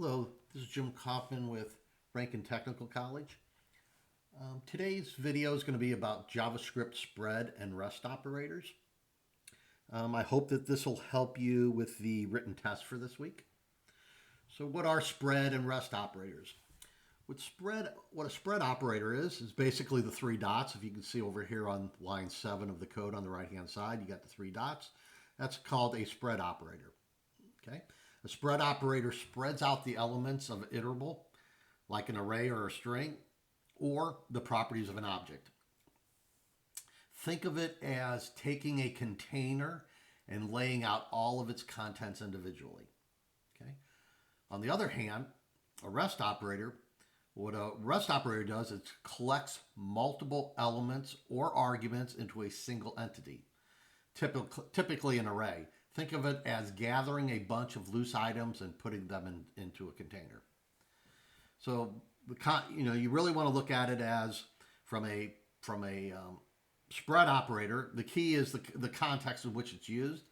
Hello, this is Jim Kaufman with Rankin Technical College. Today's video is going to be about JavaScript spread and REST operators. I hope that this will help you with the written test for this week. So what are spread and REST operators? What a spread operator is basically the three dots. If you can see over here on line 7 of the code on the right-hand side, you got the three dots. That's called a spread operator. Okay. A spread operator spreads out the elements of an iterable, like an array or a string, or the properties of an object. Think of it as taking a container and laying out all of its contents individually. Okay. On the other hand, what a REST operator does is collects multiple elements or arguments into a single entity, typically an array. Think of it as gathering a bunch of loose items and putting them into a container. So you really want to look at it as from a spread operator. The key is the context in which it's used.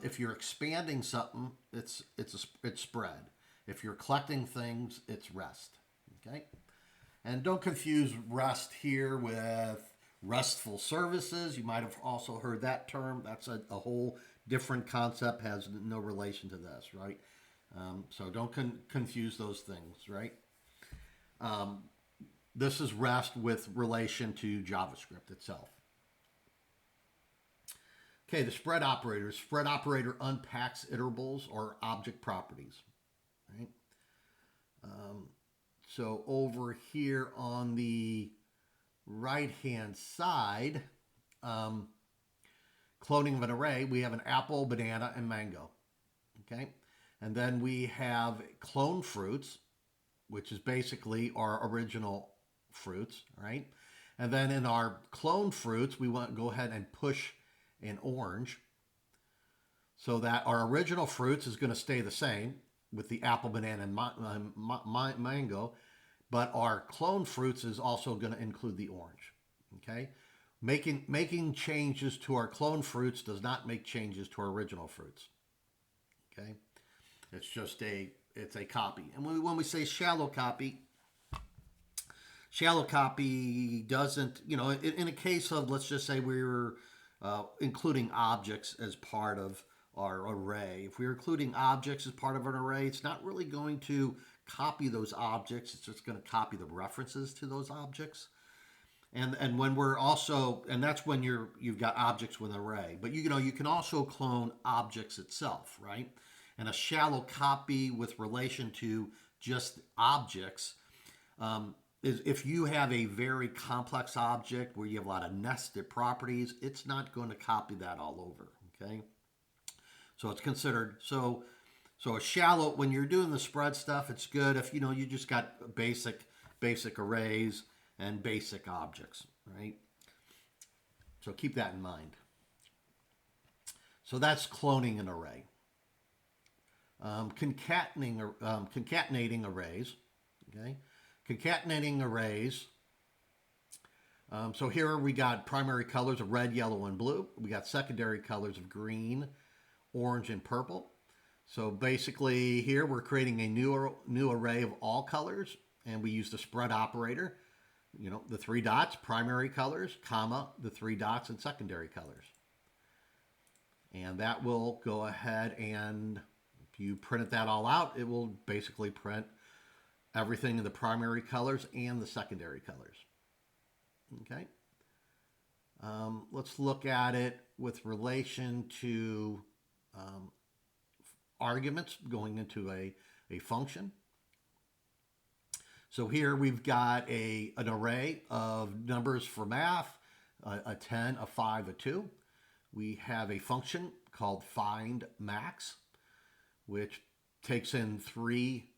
If you're expanding something, it's spread. If you're collecting things, it's REST. Okay, and don't confuse REST here with RESTful services. You might have also heard that term. That's a whole different concept, has no relation to this, right? So don't confuse those things, right? This is REST with relation to JavaScript itself. Okay, the spread operator. Spread operator unpacks iterables or object properties, right? So over here on the right-hand side, cloning of an array, we have an apple, banana, and mango. Okay, and then we have clone fruits, which is basically our original fruits, right? And then in our clone fruits, we want to go ahead and push an orange so that our original fruits is going to stay the same with the apple, banana, and mango, but our clone fruits is also going to include the orange. Okay, making changes to our clone fruits does not make changes to our original fruits. Okay, it's just it's a copy. And when we say shallow copy doesn't, in a case of, let's just say we were including objects as part of our array. If we're including objects as part of an array, it's not really going to copy those objects. It's just going to copy the references to those objects. And when we're also, and that's when you've got objects with an array. But you can also clone objects itself, right? And a shallow copy with relation to just objects is if you have a very complex object where you have a lot of nested properties, it's not going to copy that all over. Okay. So it's considered so a shallow, when you're doing the spread stuff, it's good if you just got basic arrays and basic objects, right? So keep that in mind. So that's cloning an array. Concatenating arrays. Okay, concatenating arrays. So here we got primary colors of red, yellow, and blue. We got secondary colors of green, orange, and purple. So basically here we're creating a new array of all colors, and we use the spread operator. The three dots, primary colors, comma, the three dots and secondary colors. And that will go ahead, and if you printed that all out, it will basically print everything in the primary colors and the secondary colors. Okay. Let's look at it with relation to arguments going into a function. So here we've got an array of numbers for math, a 10, a 5, a 2. We have a function called find max, which takes in three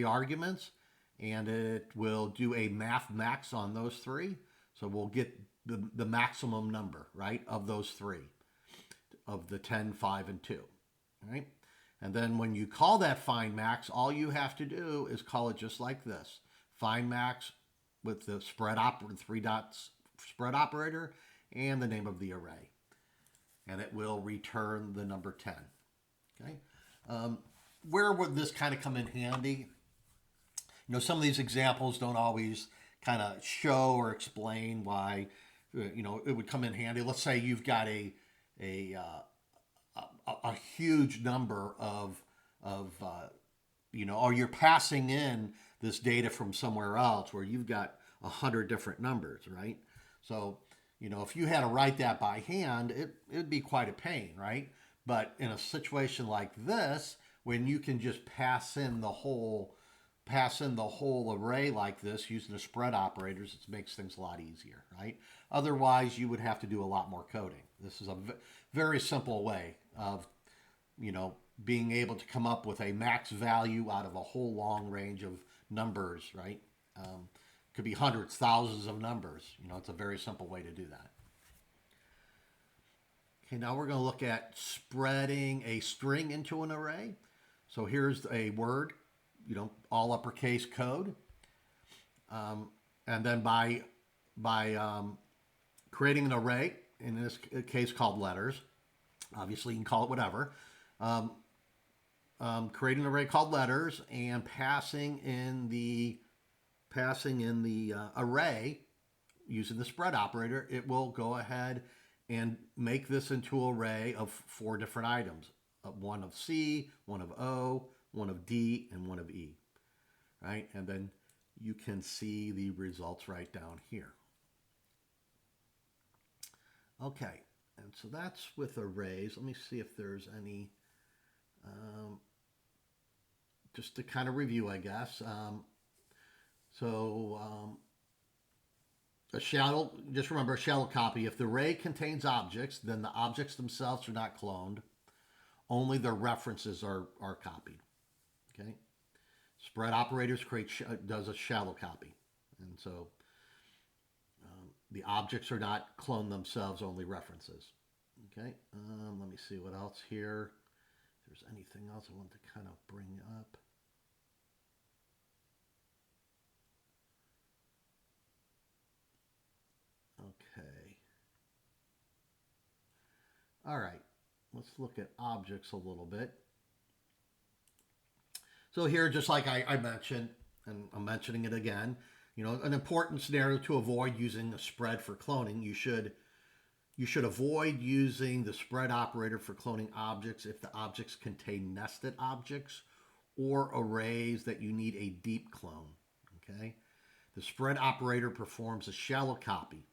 arguments, and it will do a math max on those three. So we'll get the maximum number, right, of those three, of the 10, 5, and 2. Right? And then when you call that find max, all you have to do is call it just like this. Find max with the three dots spread operator and the name of the array. And it will return the number 10. Okay. where would this kind of come in handy? Some of these examples don't always kind of show or explain why, it would come in handy. Let's say you've got a a huge number of or you're passing in this data from somewhere else where you've got 100 different numbers, right? So, if you had to write that by hand, it'd be quite a pain, right? But in a situation like this, when you can just pass in the whole array like this using the spread operators, it makes things a lot easier, right? Otherwise, you would have to do a lot more coding. This is a very simple way of, being able to come up with a max value out of a whole long range of numbers, right? Could be hundreds, thousands of numbers. It's a very simple way to do that. Okay, now we're going to look at spreading a string into an array. So here's a word, all uppercase code. And then by creating an array, in this case called letters, obviously you can call it whatever, creating an array called letters and passing in the array using the spread operator, it will go ahead and make this into an array of 4 different items. One of C, one of O, one of D, and one of E. Right? And then you can see the results right down here. Okay, and so that's with arrays. Let me see if there's any, just to kind of review, I guess. Just remember a shallow copy. If the array contains objects, then the objects themselves are not cloned. Only their references are copied. Okay. Spread operators does a shallow copy. And so the objects are not cloned themselves, only references. Okay. Let me see what else here. If there's anything else I want to kind of bring up. Okay. All right. Let's look at objects a little bit. So here, just like I mentioned, and I'm mentioning it again, an important scenario to avoid using a spread for cloning, you should avoid using the spread operator for cloning objects if the objects contain nested objects or arrays that you need a deep clone. Okay? The spread operator performs a shallow copy.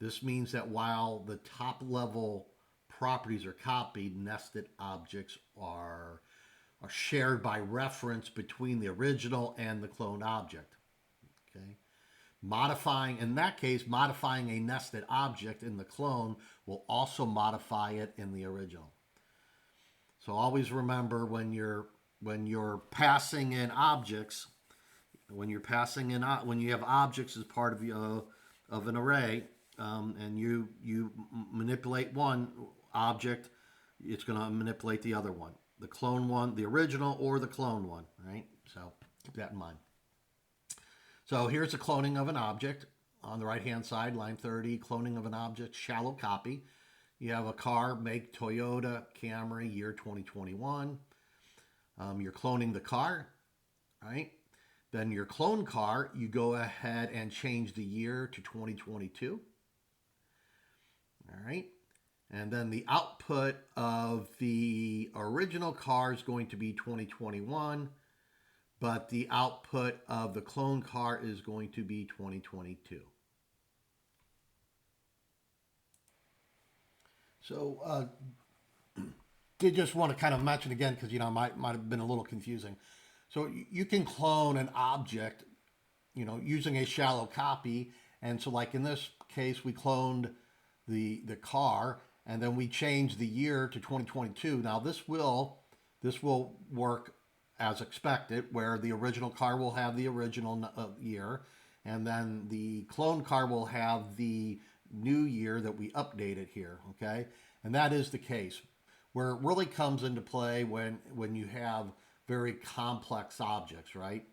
This means that while the top level properties are copied, nested objects are shared by reference between the original and the cloned object. Okay? Modifying a nested object in the clone will also modify it in the original. So always remember when you're passing in objects, when you have objects as part of an array, and you manipulate one object, it's going to manipulate the other one. The clone one, the original, or the clone one, right? So keep that in mind. So here's a cloning of an object. On the right-hand side, line 30, cloning of an object, shallow copy. You have a car, make Toyota Camry, year 2021. You're cloning the car, right? Then your clone car, you go ahead and change the year to 2022. All right. And then the output of the original car is going to be 2021, but the output of the clone car is going to be 2022. So did just want to kind of mention again, because, might have been a little confusing. So you can clone an object, using a shallow copy. And so like in this case, we cloned the car, and then we changed the year to 2022. Now this will work as expected, where the original car will have the original year, and then the clone car will have the new year that we updated here, okay? And that is the case. Where it really comes into play when you have very complex objects, right?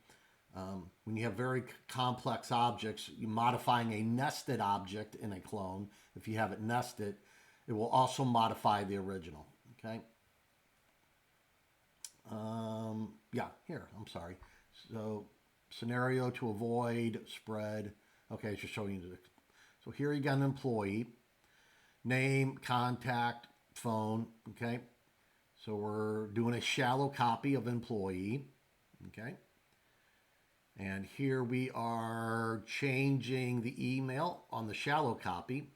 When you have very complex objects, you're modifying a nested object in a clone. If you have it nested, it will also modify the original, okay? here, I'm sorry. So scenario to avoid spread. Okay, it's just showing you the, so here you got an employee, name, contact, phone, okay? So we're doing a shallow copy of employee, okay? And here we are changing the email on the shallow copy.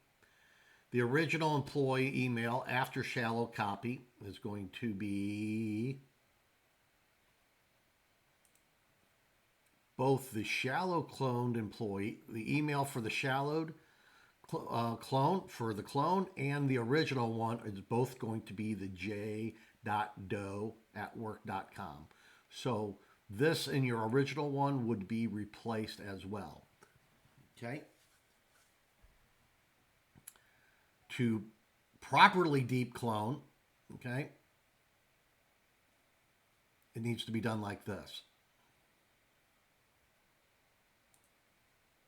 The original employee email after shallow copy is going to be both the shallow cloned employee, the email for the shallowed clone for the clone, and the original one is both going to be the j.doe@work.com. So this in your original one would be replaced as well. Okay. To properly deep clone, okay, it needs to be done like this.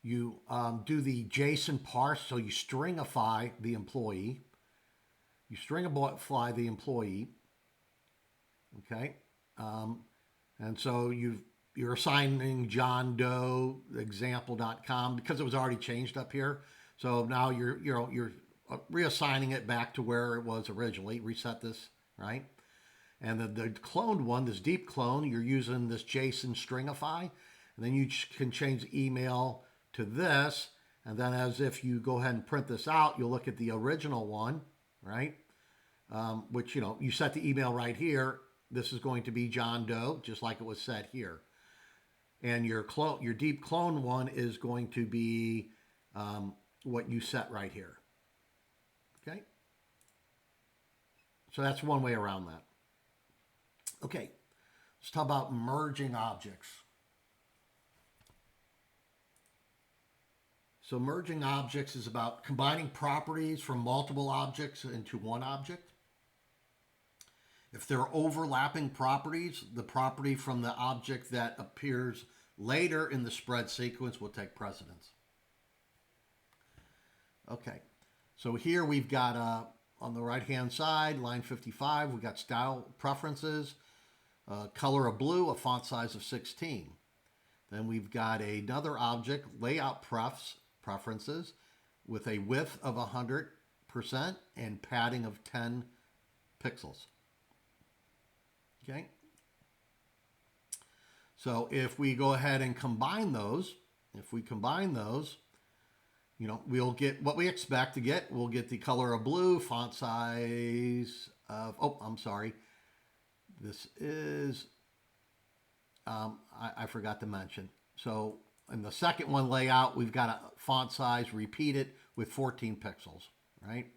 You do the JSON parse, so you stringify the employee. You stringify the employee, okay? And so you're assigning John Doe example.com because it was already changed up here. So now you're reassigning it back to where it was originally. Reset this, right? And the cloned one, this deep clone, you're using this JSON stringify, and then you can change the email to this, and then as if you go ahead and print this out, you'll look at the original one, right? Which, you set the email right here. This is going to be John Doe, just like it was set here. And your deep clone one is going to be what you set right here. Okay? So that's one way around that. Okay, let's talk about merging objects. So merging objects is about combining properties from multiple objects into one object. If there are overlapping properties, the property from the object that appears later in the spread sequence will take precedence. Okay, so here we've got on the right-hand side, line 55, we've got style preferences, color of blue, a font size of 16. Then we've got another object, layout preferences, with a width of 100% and padding of 10 pixels. Okay. So if we go ahead and combine those, we'll get what we expect to get. We'll get the color of blue, font size of, this is, I forgot to mention. So in the second one layout, we've got a font size repeated with 14 pixels, right?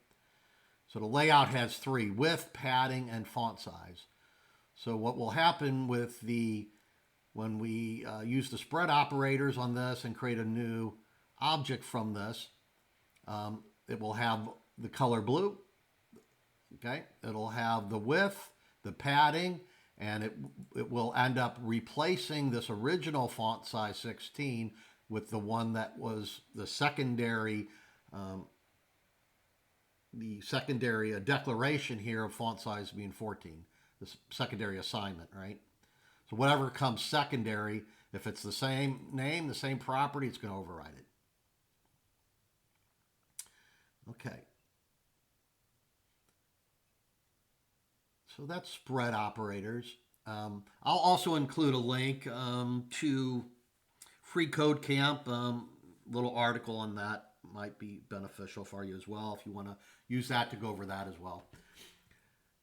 So the layout has 3, width, padding, and font size. So what will happen when we use the spread operators on this and create a new object from this, it will have the color blue, okay? It'll have the width, the padding, and it will end up replacing this original font size 16 with the one that was the secondary declaration here of font size being 14, this secondary assignment, right? So whatever comes secondary, if it's the same name, the same property, it's going to override it. Okay. So that's spread operators. I'll also include a link to Free Code Camp. Little article on that might be beneficial for you as well if you want to use that to go over that as well.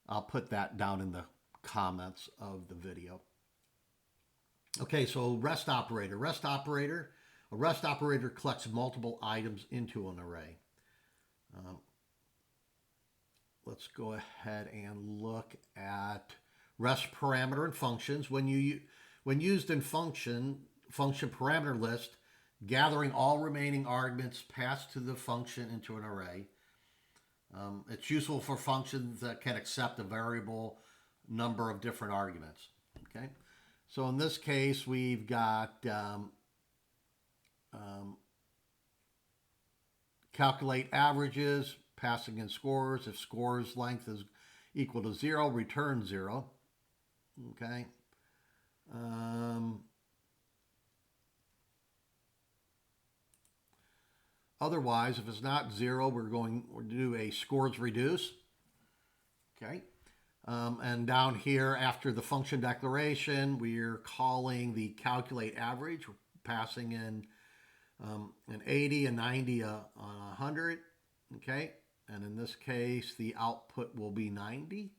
I'll put that down in the comments of the video. Okay, so REST operator. A REST operator collects multiple items into an array. Let's go ahead and look at REST parameter and functions. When used in function parameter list, gathering all remaining arguments passed to the function into an array. It's useful for functions that can accept a variable number of different arguments. Okay, so in this case, we've got calculate averages, passing in scores. If scores length is equal to 0, return 0. Okay. Um, Otherwise, if it's not 0, we're to do a scores reduce. Okay. And down here, after the function declaration, we're calling the calculate average. We're passing in an 80, a 90, on 100. Okay. And in this case, the output will be 90.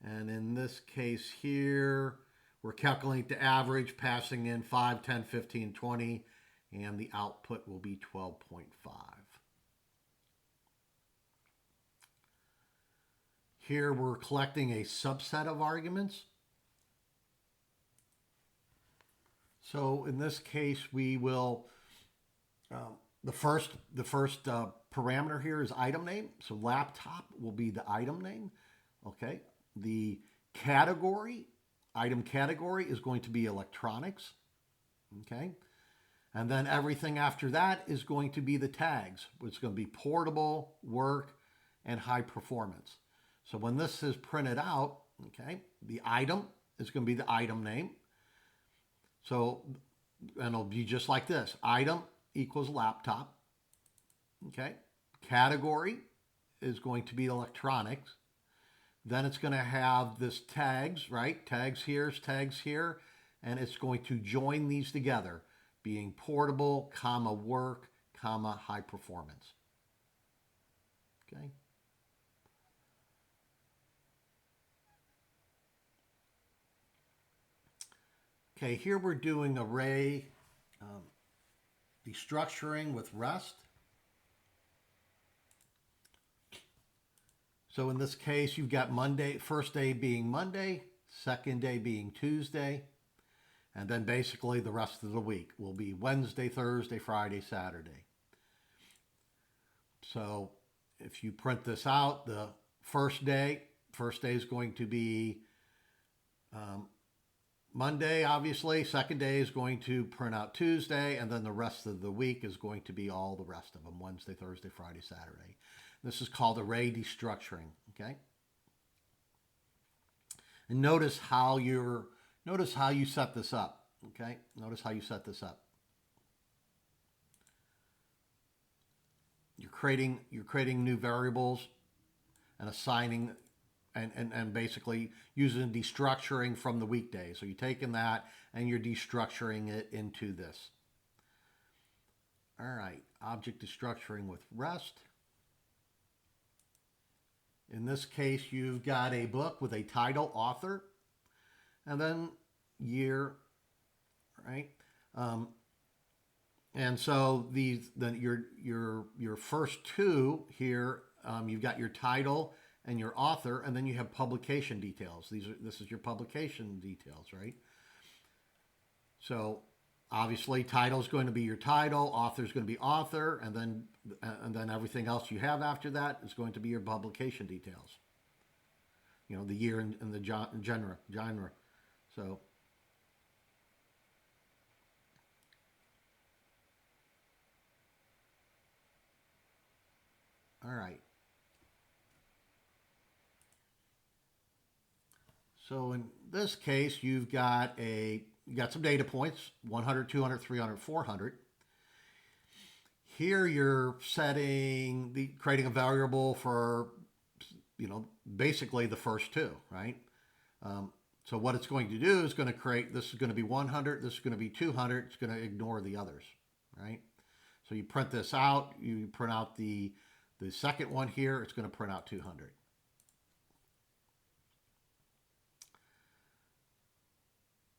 And in this case here, we're calculating the average, passing in 5, 10, 15, 20, and the output will be 12.5. Here we're collecting a subset of arguments. So in this case, we will, the first parameter here is item name. So laptop will be the item name. Okay. The category, item category is going to be electronics. Okay. And then everything after that is going to be the tags. It's going to be portable, work, and high performance. So when this is printed out, okay, the item is going to be the item name. So, and it'll be just like this. Item equals laptop. Okay. Category is going to be electronics. Then it's going to have this tags, right? Tags here, and it's going to join these together, being portable, comma, work, comma, high performance. Okay. Okay, here we're doing array destructuring with REST. So in this case, you've got Monday, first day being Monday, second day being Tuesday, and then basically the rest of the week will be Wednesday, Thursday, Friday, Saturday. So if you print this out, the first day is going to be Monday, obviously. Second day is going to print out Tuesday, and then the rest of the week is going to be all the rest of them, Wednesday, Thursday, Friday, Saturday. This is called array destructuring, okay? And notice how you set this up, okay? Notice how you set this up. You're creating new variables and assigning and basically using destructuring from the weekday. So you're taking that and you're destructuring it into this. All right, object destructuring with REST. In this case, you've got a book with a title, author, and then year, right? And so your first two here, you've got your title and your author, and then you have publication details. This is your publication details, right? So obviously, title is going to be your title, author is going to be author, and then everything else you have after that is going to be your publication details. You know, the year and the genre. So all right. So in this case, you got some data points, 100, 200, 300, 400. Here you're creating a variable for, basically the first two, right? So what it's going to do is going to create, this is going to be 100, this is going to be 200, it's going to ignore the others, right? So you print this out, you print out the second one here, it's going to print out 200.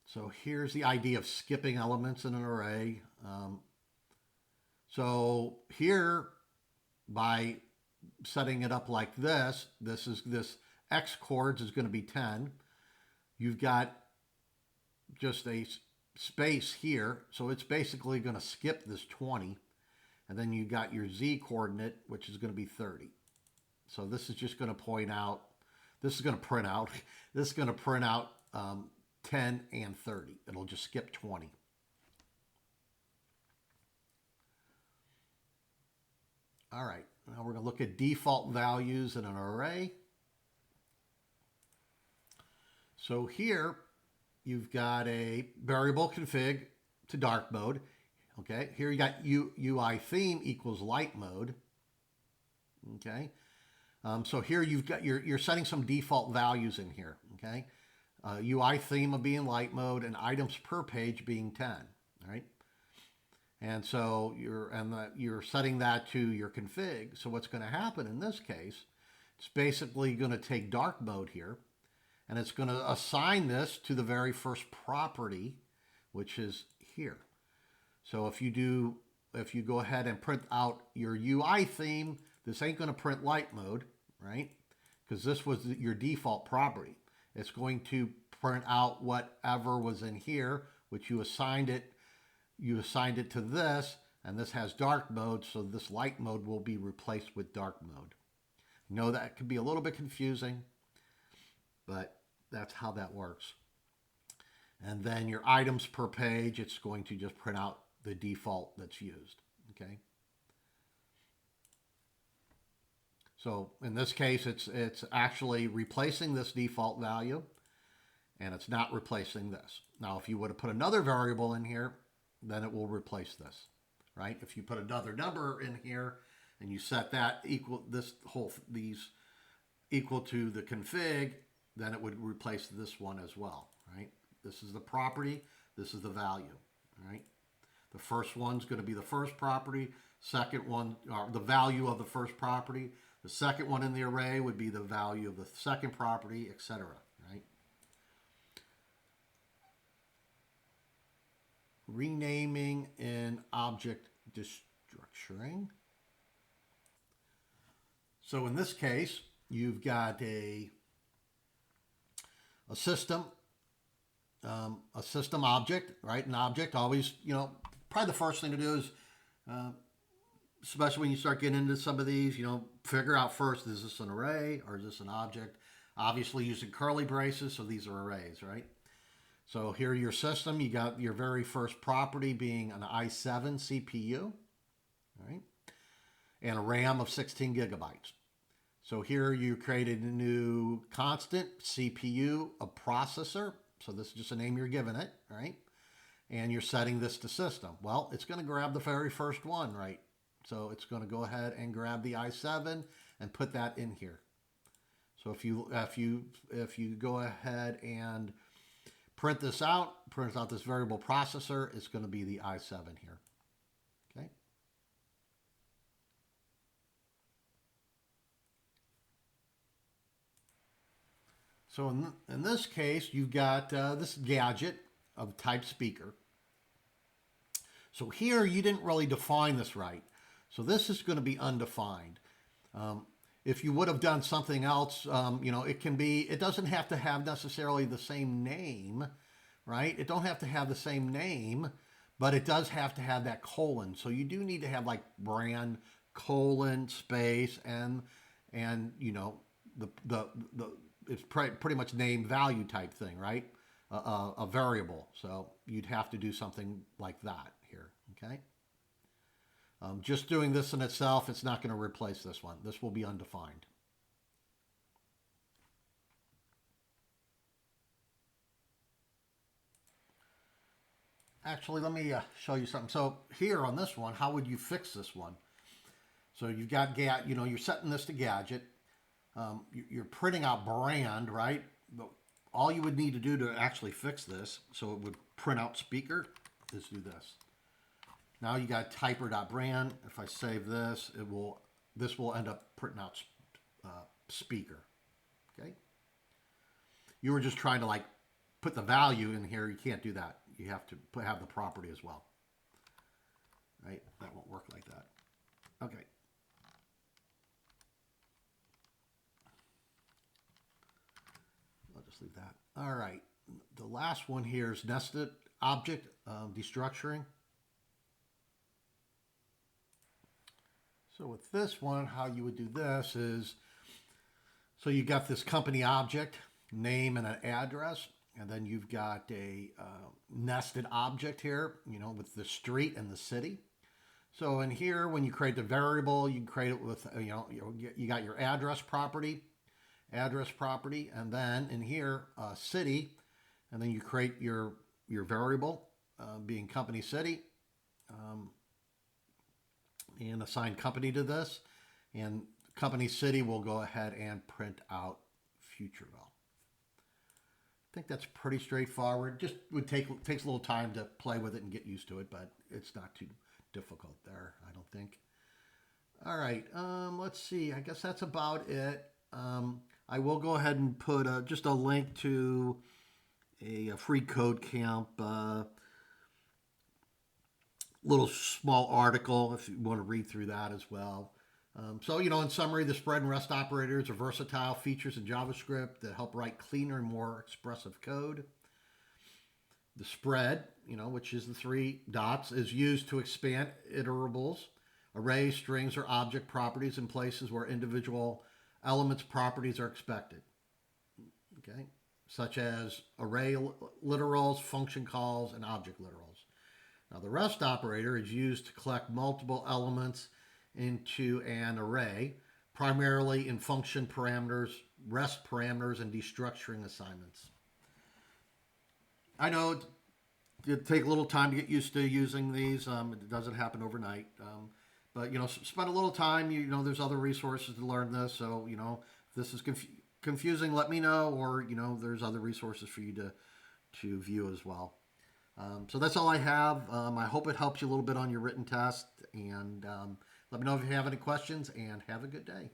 So here's the idea of skipping elements in an array. So here, by setting it up like this X chords is going to be 10. You've got just a space here, so it's basically going to skip this 20. And then you got your Z coordinate, which is going to be 30. So this is just going to print out 10 and 30. It'll just skip 20. All right, now we're going to look at default values in an array. So here, you've got a variable config to dark mode. Okay, here you got UI theme equals light mode. Okay, so here you've got you're setting some default values in here. Okay, UI theme of being light mode and items per page being 10. All right, and so you're setting that to your config. So what's going to happen in this case? It's basically going to take dark mode here, and it's going to assign this to the very first property, which is here. So if you go ahead and print out your UI theme, this ain't going to print light mode, right? Because this was your default property. It's going to print out whatever was in here, which you assigned it to this, and this has dark mode, so this light mode will be replaced with dark mode. I know that can be a little bit confusing, but that's how that works. And then your items per page, it's going to just print out the default that's used, okay? So in this case, it's actually replacing this default value, and it's not replacing this. Now, if you would have put another variable in here, then it will replace this, right? If you put another number in here and you set that equal equal to the config, then it would replace this one as well, right? This is the property, this is the value, right? The first one's going to be the first property, second one, or the value of the first property. The second one in the array would be the value of the second property, etc., right? Renaming in object destructuring. So in this case, you've got a system object, right? An object always, probably the first thing to do is, especially when you start getting into some of these, figure out first, is this an array or is this an object? Obviously using curly braces, so these are arrays, right? So here your system, you got your very first property being an i7 CPU, right? And a RAM of 16 gigabytes. So here you created a new constant CPU, a processor. So this is just a name you're giving it, right? And you're setting this to system. Well, it's going to grab the very first one, right? So it's going to go ahead and grab the i7 and put that in here. So if you go ahead and print this out, print out this variable processor, it's going to be the i7 here. Okay. So in this case, you've got this gadget of type speaker. So here you didn't really define this right. So this is going to be undefined. If you would have done something else, it doesn't have to have necessarily the same name, right? It don't have to have the same name, but it does have to have that colon. So you do need to have like brand, colon, space, and it's pretty much name value type thing, right? A variable. So you'd have to do something like that here, okay? Just doing this in itself, it's not going to replace this one. This will be undefined. Actually, let me show you something. So here on this one, how would you fix this one? So you've got, you're setting this to gadget. You're printing out brand, right? But all you would need to do to actually fix this, so it would print out speaker, is do this. Now you got typer.brand. If I save this, this will end up printing out speaker. Okay. You were just trying to like put the value in here. You can't do that. You have to have the property as well. Right? That won't work like that. Okay. I'll just leave that. All right. The last one here is nested object destructuring. So with this one, how you would do this is, so you got this company object, name and an address, and then you've got a nested object here, with the street and the city. So in here, when you create the variable, you can create it with, you got your address property, and then in here, city, And then you create your variable, being company city, and assign company to this. And company city will go ahead and print out Futureville. I think that's pretty straightforward. Just would takes a little time to play with it and get used to it, but it's not too difficult there, I don't think. All right, let's see. I guess that's about it. I will go ahead and put just a link to a free code camp, little small article if you want to read through that as well. So, in summary, the spread and rest operators are versatile features in JavaScript that help write cleaner and more expressive code. The spread, which is the three dots, is used to expand iterables, arrays, strings, or object properties in places where individual elements properties are expected. Okay, such as array literals, function calls, and object literals. Now, the rest operator is used to collect multiple elements into an array, primarily in function parameters, rest parameters, and destructuring assignments. I know it take a little time to get used to using these. It doesn't happen overnight. But spend a little time. There's other resources to learn this. So if this is confusing, let me know, or there's other resources for you to view as well. So that's all I have. I hope it helps you a little bit on your written test, and let me know if you have any questions, and have a good day.